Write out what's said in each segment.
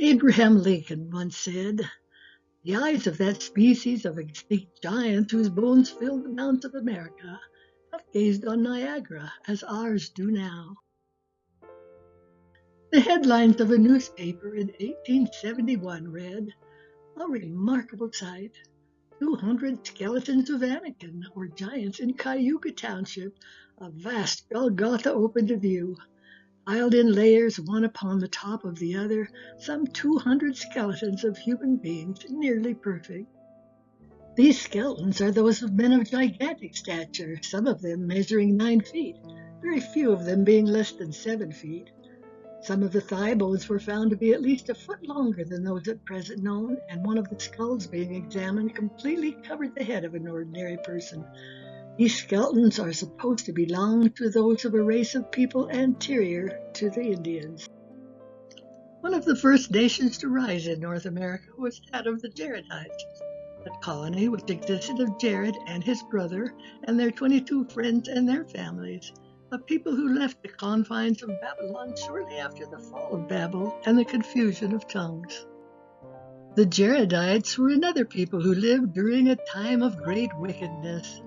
Abraham Lincoln once said, "The eyes of that species of extinct giants whose bones fill the mountains of America have gazed on Niagara as ours do now." The headlines of a newspaper in 1871 read, "A remarkable sight. 200 skeletons of Anakin, or giants, in Cayuga Township. A vast Golgotha open to view. Piled in layers one upon the top of the other, some 200 skeletons of human beings, nearly perfect. These skeletons are those of men of gigantic stature, some of them measuring 9 feet, very few of them being less than 7 feet. Some of the thigh bones were found to be at least a foot longer than those at present known, and one of the skulls being examined completely covered the head of an ordinary person. These skeletons are supposed to belong to those of a race of people anterior to the Indians." One of the first nations to rise in North America was that of the Jaredites, a colony which consisted of Jared and his brother and their 22 friends and their families, a people who left the confines of Babylon shortly after the fall of Babel and the confusion of tongues. The Jaredites were another people who lived during a time of great wickedness.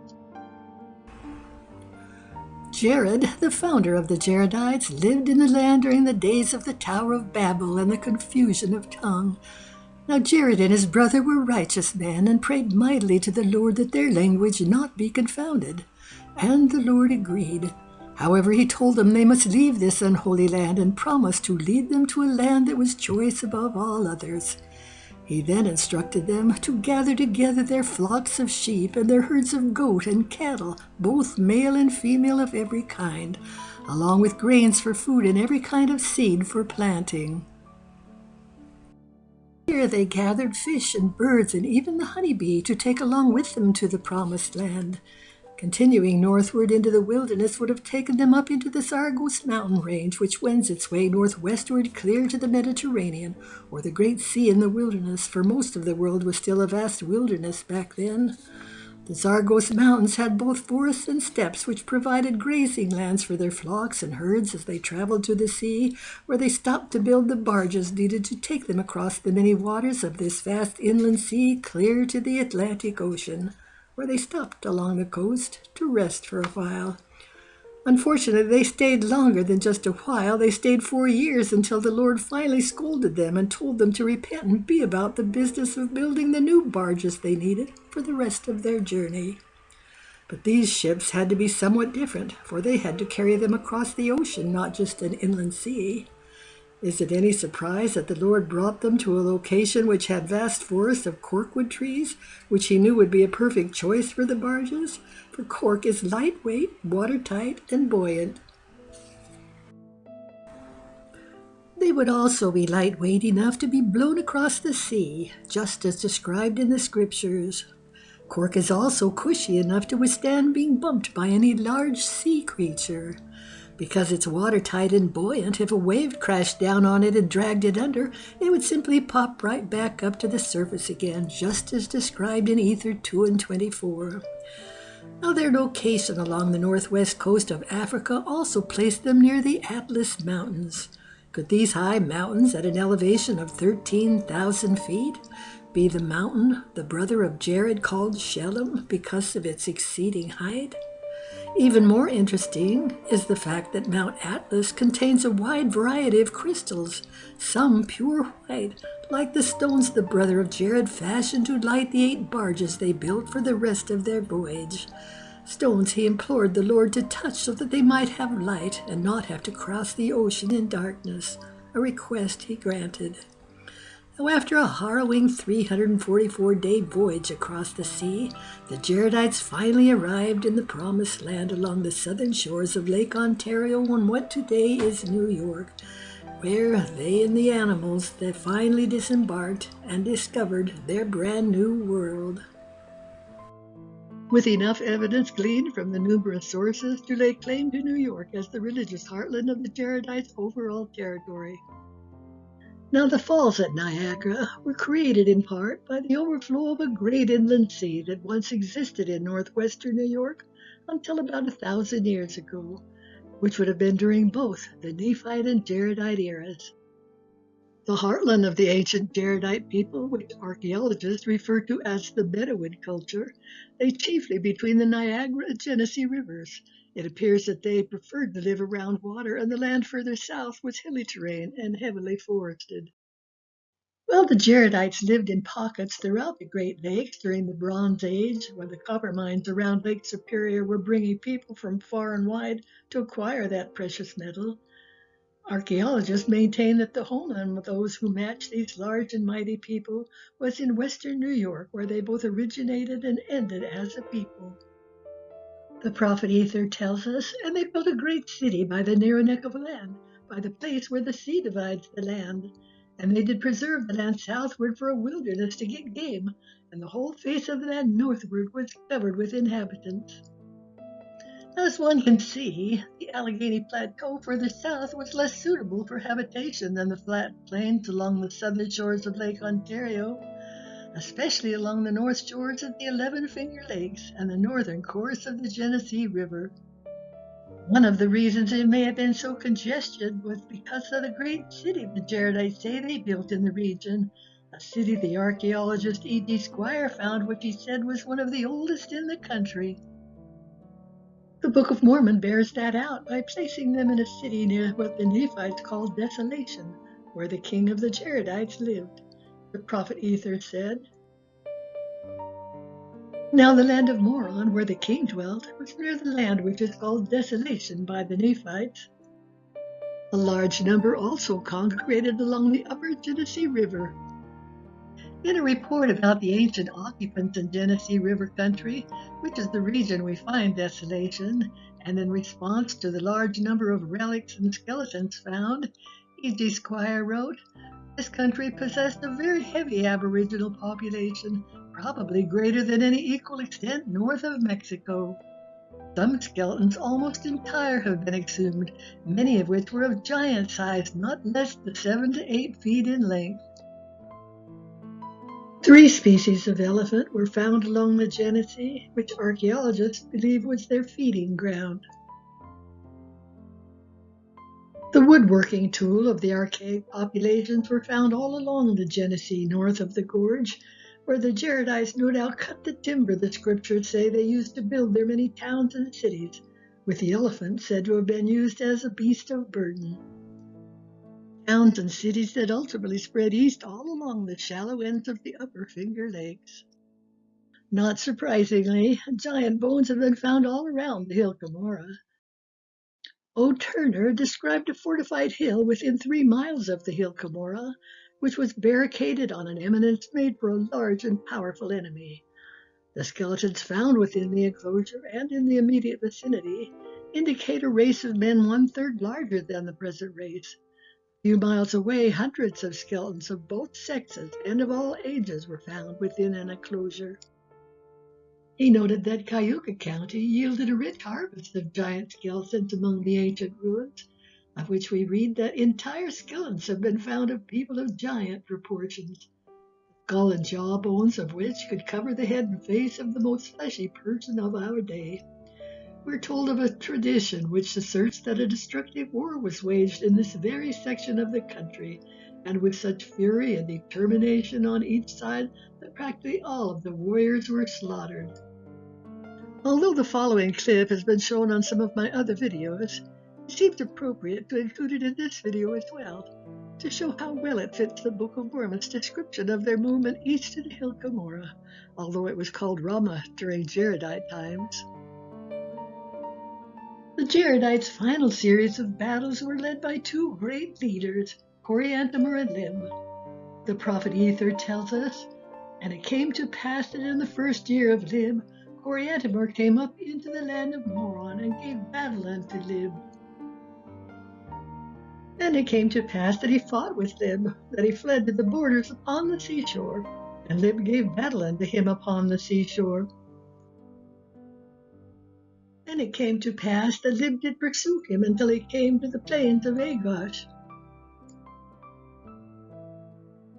Jared, the founder of the Jaredites, lived in the land during the days of the Tower of Babel and the confusion of tongue. Now Jared and his brother were righteous men, and prayed mightily to the Lord that their language not be confounded. And the Lord agreed. However, he told them they must leave this unholy land, and promised to lead them to a land that was choice above all others. He then instructed them to gather together their flocks of sheep and their herds of goat and cattle, both male and female of every kind, along with grains for food and every kind of seed for planting. Here they gathered fish and birds and even the honeybee to take along with them to the promised land. Continuing northward into the wilderness would have taken them up into the Zagros mountain range, which wends its way northwestward clear to the Mediterranean, or the Great Sea in the wilderness, for most of the world was still a vast wilderness back then. The Zagros Mountains had both forests and steppes, which provided grazing lands for their flocks and herds as they traveled to the sea, where they stopped to build the barges needed to take them across the many waters of this vast inland sea clear to the Atlantic Ocean, where they stopped along the coast to rest for a while. Unfortunately, they stayed longer than just a while. They stayed 4 years until the Lord finally scolded them and told them to repent and be about the business of building the new barges they needed for the rest of their journey. But these ships had to be somewhat different, for they had to carry them across the ocean, not just an inland sea. Is it any surprise that the Lord brought them to a location which had vast forests of corkwood trees, which he knew would be a perfect choice for the barges? For cork is lightweight, watertight, and buoyant. They would also be lightweight enough to be blown across the sea, just as described in the scriptures. Cork is also cushy enough to withstand being bumped by any large sea creature. Because it's watertight and buoyant, if a wave crashed down on it and dragged it under, it would simply pop right back up to the surface again, just as described in Ether 2 and 24. Now, their location along the northwest coast of Africa also placed them near the Atlas Mountains. Could these high mountains, at an elevation of 13,000 feet, be the mountain the brother of Jared called Shelem because of its exceeding height? Even more interesting is the fact that Mount Atlas contains a wide variety of crystals, some pure white, like the stones the brother of Jared fashioned to light the 8 barges they built for the rest of their voyage. Stones he implored the Lord to touch so that they might have light and not have to cross the ocean in darkness, a request he granted. Now, after a harrowing 344-day voyage across the sea, the Jaredites finally arrived in the Promised Land along the southern shores of Lake Ontario on what today is New York, where they and the animals they finally disembarked and discovered their brand new world. With enough evidence gleaned from the numerous sources to lay claim to New York as the religious heartland of the Jaredites' overall territory. Now, the falls at Niagara were created in part by the overflow of a great inland sea that once existed in northwestern New York until about 1,000 years ago, which would have been during both the Nephite and Jaredite eras. The heartland of the ancient Jaredite people, which archaeologists refer to as the Bedouin culture, lay chiefly between the Niagara and Genesee rivers. It appears that they preferred to live around water, and the land further south was hilly terrain and heavily forested. Well, the Jaredites lived in pockets throughout the Great Lakes during the Bronze Age, when the copper mines around Lake Superior were bringing people from far and wide to acquire that precious metal. Archaeologists maintain that the homeland of those who matched these large and mighty people was in western New York, where they both originated and ended as a people. The prophet Ether tells us, and they built a great city by the narrow neck of land, by the place where the sea divides the land. And they did preserve the land southward for a wilderness to get game, and the whole face of the land northward was covered with inhabitants. As one can see, the Allegheny Plateau further south was less suitable for habitation than the flat plains along the southern shores of Lake Ontario, especially along the north shores of the 11 Finger Lakes and the northern course of the Genesee River. One of the reasons it may have been so congested was because of the great city the Jaredites say they built in the region, a city the archaeologist E.G. Squire found which he said was one of the oldest in the country. The Book of Mormon bears that out by placing them in a city near what the Nephites called Desolation, where the king of the Jaredites lived. The prophet Ether said, "Now the land of Moron, where the king dwelt, was near the land which is called Desolation by the Nephites. A large number also congregated along the upper Genesee River." In a report about the ancient occupants in Genesee River country, which is the region we find Desolation, and in response to the large number of relics and skeletons found, E.G. Squire wrote, "This country possessed a very heavy aboriginal population, probably greater than any equal extent north of Mexico. Some skeletons almost entire have been exhumed, many of which were of giant size, not less than 7 to 8 feet in length. 3 species of elephant were found along the Genesee, which archaeologists believe was their feeding ground. The woodworking tool of the archaic populations were found all along the Genesee north of the gorge, where the Jaredites no doubt cut the timber the scriptures say they used to build their many towns and cities, with the elephant said to have been used as a beast of burden. Towns and cities that ultimately spread east all along the shallow ends of the upper Finger Lakes. Not surprisingly, giant bones have been found all around the hill Cumorah. O. Turner described a fortified hill within 3 miles of the hill Cumorah, which was barricaded on an eminence made for a large and powerful enemy. The skeletons found within the enclosure and in the immediate vicinity indicate a race of men 1/3 larger than the present race. A few miles away, hundreds of skeletons of both sexes and of all ages were found within an enclosure. He noted that Cayuga County yielded a rich harvest of giant skeletons among the ancient ruins, of which we read that entire skeletons have been found of people of giant proportions, skull and jaw bones of which could cover the head and face of the most fleshy person of our day. We're told of a tradition which asserts that a destructive war was waged in this very section of the country, and with such fury and determination on each side that practically all of the warriors were slaughtered. Although the following clip has been shown on some of my other videos, it seems appropriate to include it in this video as well, to show how well it fits the Book of Mormon's description of their movement east to the hill Cumorah, although it was called Ramah during Jaredite times. The Jaredites' final series of battles were led by 2 great leaders, Coriantumr and Lib. The prophet Ether tells us, "And it came to pass that in the first year of Lib, Coriantumr came up into the land of Moron and gave battle unto Lib. And it came to pass that he fought with Lib, that he fled to the borders upon the seashore, and Lib gave battle unto him upon the seashore. And it came to pass that Lib did pursue him until he came to the plains of Agosh.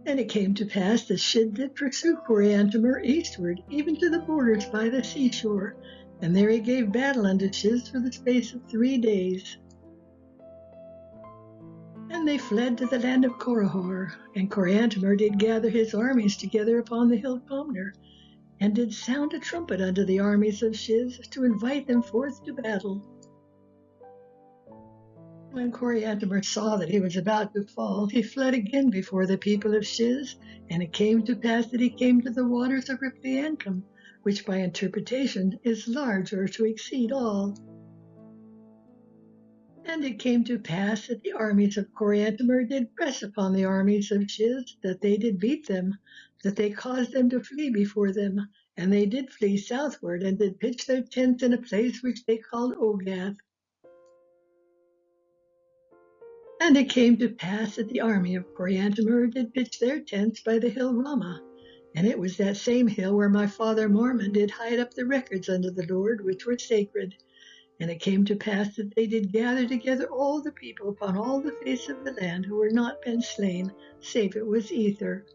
And it came to pass that Shid did pursue Coriantumr eastward, even to the borders by the seashore, and there he gave battle unto Shiz for the space of 3 days. And they fled to the land of Korihor, and Coriantumr did gather his armies together upon the hill Comner, and did sound a trumpet unto the armies of Shiz to invite them forth to battle. When Coriantumr saw that he was about to fall, he fled again before the people of Shiz, and it came to pass that he came to the waters of Ripliancum, which by interpretation is large or to exceed all. And it came to pass that the armies of Coriantumr did press upon the armies of Shiz, that they did beat them, that they caused them to flee before them, and they did flee southward, and did pitch their tents in a place which they called Ogath. And it came to pass that the army of Coriantumr did pitch their tents by the hill Ramah, and it was that same hill where my father Mormon did hide up the records unto the Lord, which were sacred. And it came to pass that they did gather together all the people upon all the face of the land who were not been slain, save it was Ether.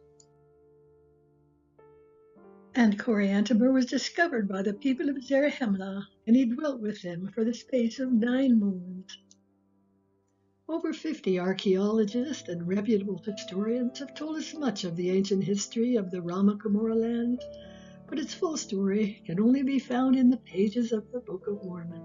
And Coriantumr was discovered by the people of Zarahemla, and he dwelt with them for the space of 9 moons. Over 50 archaeologists and reputable historians have told us much of the ancient history of the Ramah Gomorrah lands, but its full story can only be found in the pages of the Book of Mormon.